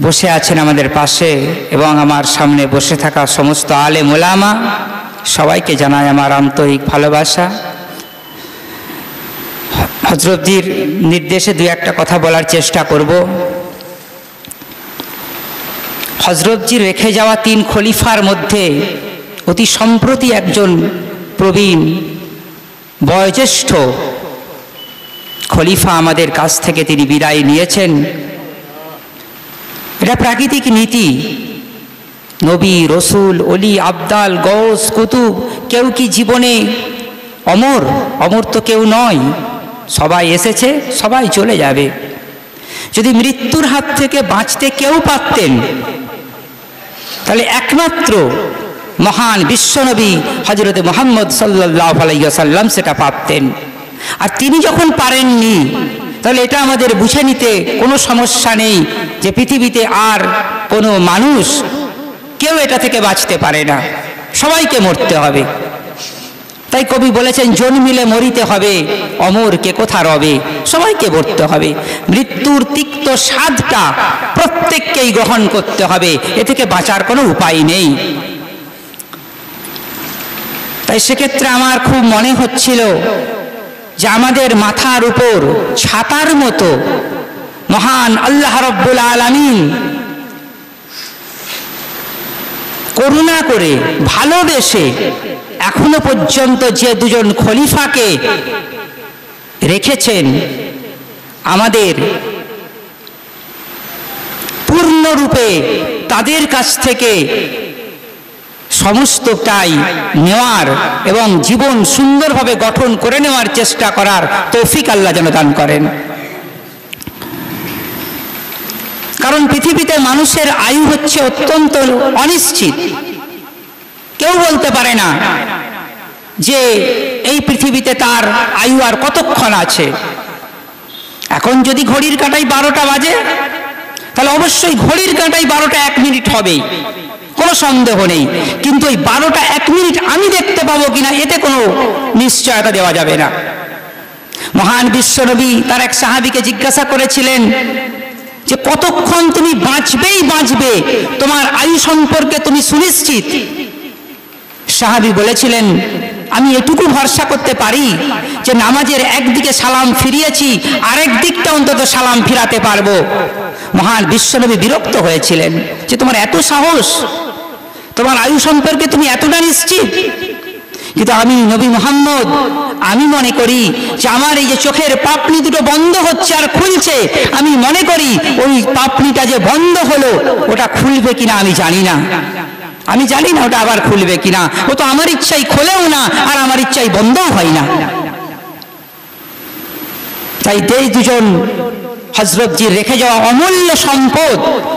বসে আছেন আমাদের পাশে এবং আমার সামনে বসে থাকা সমস্ত আলেম ওলামা, সবাইকে জানাই আমার আন্তরিক ভালোবাসা। হযরতজির নির্দেশে দুই একটা কথা বলার চেষ্টা করব। হযরতজি রেখে যাওয়া 3 খলিফার মধ্যে অতি সম্প্রতি একজন প্রবীণ বয়োজ্যেষ্ঠ খলিফা আমাদের কাছ থেকে তিনি বিদায় নিয়েছেন। এটা প্রাকৃতিক নীতি। নবী, রসুল, অলি, আবদাল, গৌস, কুতুব কেউ কি জীবনে অমর? অমর তো কেউ নয়। সবাই এসেছে, সবাই চলে যাবে। যদি মৃত্যুর হাত থেকে বাঁচতে কেউ পারতেন তাহলে একমাত্র মহান বিশ্বনবী হযরত মুহাম্মদ সাল্লাল্লাহু আলাইহি ওয়াসাল্লাম সেটা পারতেন। আর তিনি যখন পারেননি, তাহলে এটা আমাদের বুঝে নিতে কোনো সমস্যা নেই যে পৃথিবীতে আর কোনো মানুষ কেউ এটা থেকে বাঁচতে পারে না, সবাইকে মরতে হবে। তাই কবি বলেছেন, জন্মিলে মরিতে হবে, অমর কে কোথা রবে। সবাইকে মরতে হবে। মৃত্যুর তিক্ত স্বাদটা প্রত্যেককেই গ্রহণ করতে হবে, এ থেকে বাঁচার কোনো উপায় নেই। তাই সেক্ষেত্রে আমার খুব মনে হচ্ছিল যে আমাদের মাথার উপর ছাতার মতো মহান আল্লাহ রাব্বুল আলামিন করুণা করে ভালোবেসে এখনো পর্যন্ত যে 2 জন খলিফাকে রেখেছেন, আমাদের পূর্ণরূপে তাদের কাছ থেকে সমস্তটাই নেওয়ার এবং জীবন সুন্দরভাবে গঠন করে নেওয়ার চেষ্টা করার তৌফিক আল্লাহ যেন দান করেন। কারণ পৃথিবীতে মানুষের আয়ু হচ্ছে অত্যন্ত অনিশ্চিত। কেউ বলতে পারে না যে এই পৃথিবীতে তার আয়ু আর কতক্ষণ আছে। এখন যদি ঘড়ির কাঁটায় 12টা বাজে, তাহলে অবশ্যই ঘড়ির কাঁটায় 12টা 1 মিনিট হবেই, কোনো সন্দেহ নেই। কিন্তু ওই 12টা 1 মিনিট আমি দেখতে পাবো কিনা এতে কোনো নিশ্চয়তা দেওয়া যাবে না। মহান বিশ্বনবী তার এক সাহাবীকে জিজ্ঞাসা করেছিলেন যে কতক্ষণ তুমি বাঁচবে, তোমার আয়ু সম্পর্কে তুমি সুনিশ্চিত? সাহাবী বলেছিলেন, আমি এটুকু ভরসা করতে পারি যে নামাজের একদিকে সালাম ফিরিয়েছি, আরেক দিকটা অন্তত সালাম ফিরাতে পারবো। মহান বিশ্বনবী বিরক্ত হয়েছিলেন যে তোমার এত সাহস, তোমার আয়ু সম্পর্কে তুমি এতটা নিশ্চিত? কিন্তু আমি নবী মুহাম্মদ, আমি মনে করি যে আমার এই যে চোখের পাপড়ি দুটো বন্ধ হচ্ছে আর খুলছে, আমি মনে করি ওই পাপড়িটা যে বন্ধ হলো ওটা খুলবে কিনা আমি জানি না। আমি জানি না ওটা আবার খুলবে কিনা। ও তো আমার ইচ্ছাই খোলেও না, আর আমার ইচ্ছাই বন্ধও হয় না। তাই এই 2 জন হযরতজির রেখে যাওয়া অমূল্য সম্পদ,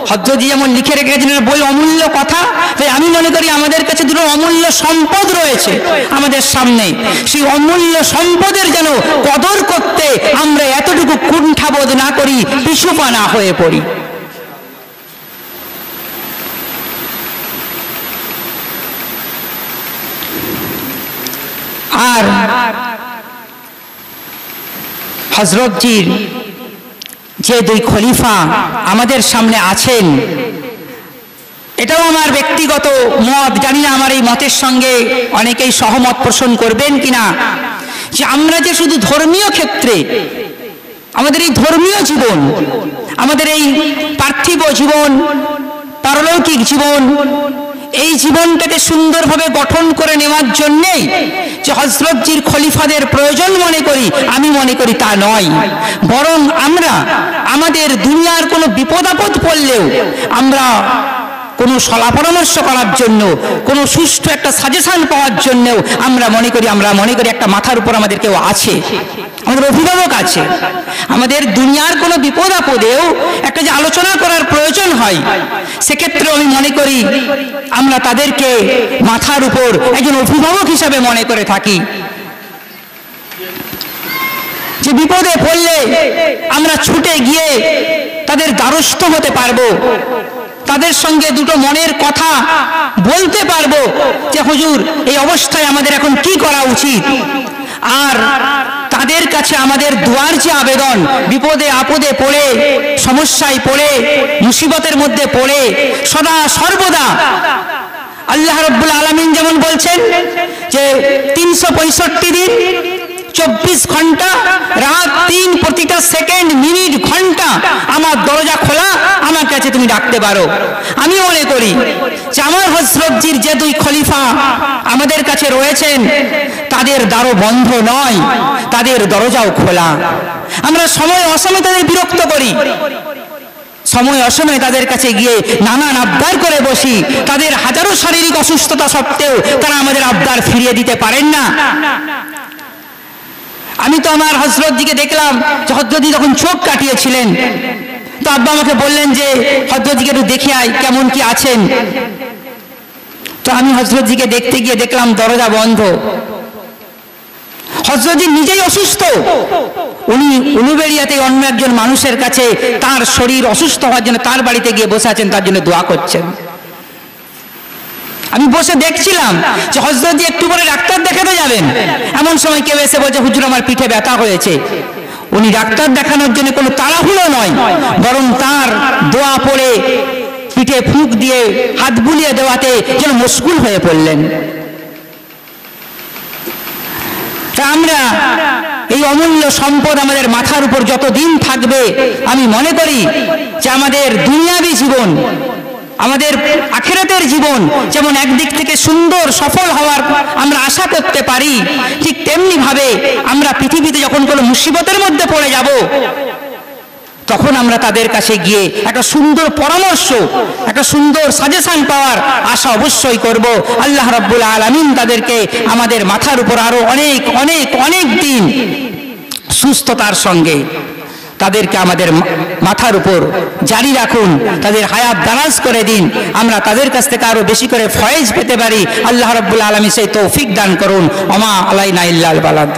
হযরতজি যেমন লিখে রেখেছেন বই অমূল্য কথা, তাই আমি মনে করি আমাদের কাছে 2টো অমূল্য সম্পদ রয়েছে আমাদের সামনে। সেই অমূল্য সম্পদের যেন কদর করতে আমরা এতটুকু কুণ্ঠাবোধ না করি, পিছুপা না হয়ে পড়ি। আর হযরতজির যে 2 খলিফা আমাদের সামনে আছেন, এটাও আমার ব্যক্তিগত মত, জানি না আমার এই মতের সঙ্গে অনেকেই সহমত পোষণ করবেন কিনা, যে আমরা যে শুধু ধর্মীয় ক্ষেত্রে আমাদের এই ধর্মীয় জীবন, আমাদের এই পার্থিব জীবন, পারলৌকিক জীবন, এই জীবনটাকে সুন্দরভাবে গঠন করে নেওয়ার জন্যেই যে হযরতজির খলিফাদের প্রয়োজন মনে করি, আমি মনে করি তা নয়। বরং আমরা আমাদের দুনিয়ার কোনো বিপদ আপদ পড়লেও আমরা কোনো সলা পরামর্শ করার জন্য, কোনো সুষ্ঠু একটা সাজেশন পাওয়ার জন্যও আমরা মনে করি একটা মাথার উপর আমাদের কেউ আছে, আমাদের অভিভাবক আছে। আমাদের দুনিয়ার কোনো বিপদ আপদেও একটা যে আলোচনা করার প্রয়োজন হয়, সেক্ষেত্রে আমি মনে করি আমরা তাদেরকে মাথার উপর একজন অভিভাবক হিসাবে মনে করে থাকি। যে বিপদে পড়লে আমরা ছুটে গিয়ে তাদের দ্বারস্থ হতে পারবো, তাদের সঙ্গে 2টো মনের কথা বলতে পারবো যে হুজুর এই অবস্থায় আমাদের এখন কি করা উচিত। আর তাদের কাছে আমাদের দুয়ার যে আবেদন, বিপদে আপদে পড়ে, সমস্যায় পড়ে, মুসিবতের মধ্যে পড়ে সদা সর্বদা আল্লাহ রাব্বুল আলামিন যেমন বলছেন যে 365 দিন 24 ঘন্টা রাত 3 প্রতিটা সেকেন্ড মিনিট ঘন্টা আমার দরজা খোলা, আমার কাছে তুমি ডাকতে পারো। আমি মনে করি যে আমার হযরতজির যে দুই খলিফা আমাদের কাছে রয়েছেন তাদের দ্বারও বন্ধ নয়, তাদের দরজাও খোলা। আমরা সময় অসময়ে তাদের বিরক্ত করি, সময় অসময়ে তাদের কাছে গিয়ে নানান আবদার করে বসি, তাদের হাজারো শারীরিক অসুস্থতা সত্ত্বেও তারা আমাদের আবদার ফিরিয়ে দিতে পারেন না। আমি তো আমার হযরতজিকে দেখলাম যে হযরতজি যখন চোখ কাটিয়েছিলেন তো আব্বা আমাকে বললেন যে হযরতজিকে একটু দেখে আয় কেমন কি আছেন। তো আমি হযরতজিকে দেখতে গিয়ে দেখলাম দরজা বন্ধ। হযরতজি নিজেই অসুস্থ, উনি উলুবেড়িয়াতে অন্য একজন মানুষের কাছে তার শরীর অসুস্থ হওয়ার জন্য তার বাড়িতে গিয়ে বসে আছেন, তার জন্য দোয়া করছেন। আমি বসে দেখছিলাম যে হযরতজি একটু পরে ডাক্তার দেখাতে যাবেন, এমন সময় কেউ এসে বলছে হুজুর আমার পিঠে ব্যথা হয়েছে। উনি ডাক্তার দেখানোর জন্য কোনো তাড়াহুড়ো নয়, বরং তার দোয়া পড়ে পিঠে ফুঁক দিয়ে হাত বুলিয়ে দেওয়াতে যেন মশগুল হয়ে পড়লেন। তা আমরা এই অমূল্য সম্পদ আমাদের মাথার উপর যতদিন থাকবে, আমি মনে করি যে আমাদের দুনিয়াবী জীবন, আমাদের আখিরাতের জীবন যেমন একদিক থেকে সুন্দর সফল হওয়ার আমরা আশা করতে পারি, ঠিক তেমনি ভাবে আমরা পৃথিবীতে যখন কোনো মুসিবতের মধ্যে পড়ে যাব তখন আমরা তাদের কাছে গিয়ে একটা সুন্দর পরামর্শ, একটা সুন্দর সাজেশন পাওয়ার আশা অবশ্যই করব। আল্লাহ রাব্বুল আলামিন তাদেরকে আমাদের মাথার উপর আরো অনেক অনেক অনেক দিন সুস্থতার সঙ্গে তাদেরকে আমাদের মাথার উপর জারি রাখুন, তাদের হায়াত দারাজ করে দিন, আমরা তাদের কাছ থেকে আরো বেশি করে ফয়েজ পেতে পারি। আল্লাহ রাব্বুল আলামিন সেই তৌফিক দান করুন। ওমা আলাইনা ইল্লাল বালাগ।